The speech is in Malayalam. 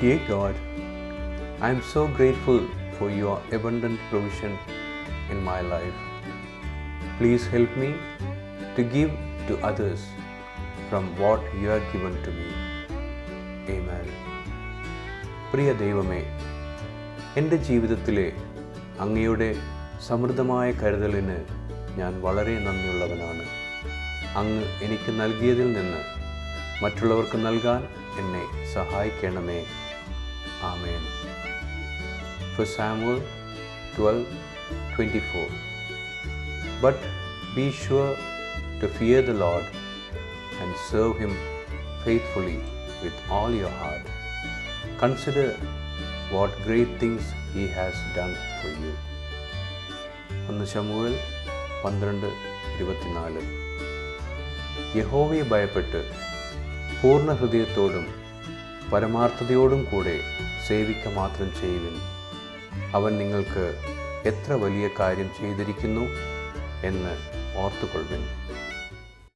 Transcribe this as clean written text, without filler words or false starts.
Dear God, I am so grateful for your abundant provision in my life. Please help me to give to others from what you have given to me. Amen. പ്രിയ ദൈവമേ, എൻ്റെ ജീവിതത്തിലെ അങ്ങയുടെ സമൃദ്ധമായ കരുതലിന് ഞാൻ വളരെ നന്ദിയുള്ളവനാണ്. അങ്ങ് എനിക്ക് നൽകിയതിൽ നിന്ന് മറ്റുള്ളവർക്ക് നൽകാൻ എന്നെ സഹായിക്കണമേ. ആമേൻ. For Samuel 12:24. But be sure to fear the Lord and serve Him faithfully with all your heart. Consider what great things He has done for you. 1 ശമൂവേൽ 12:24. യഹോവയെ ഭയപ്പെട്ട് പൂർണ്ണ ഹൃദയത്തോടും പരമാർത്ഥതയോടും കൂടെ സേവിക്ക മാത്രം ചെയ്യുവിൻ. അവൻ നിങ്ങൾക്ക് എത്ര വലിയ കാര്യം ചെയ്തിരിക്കുന്നു എന്ന് ഓർത്തുകൊള്ളുവിൻ.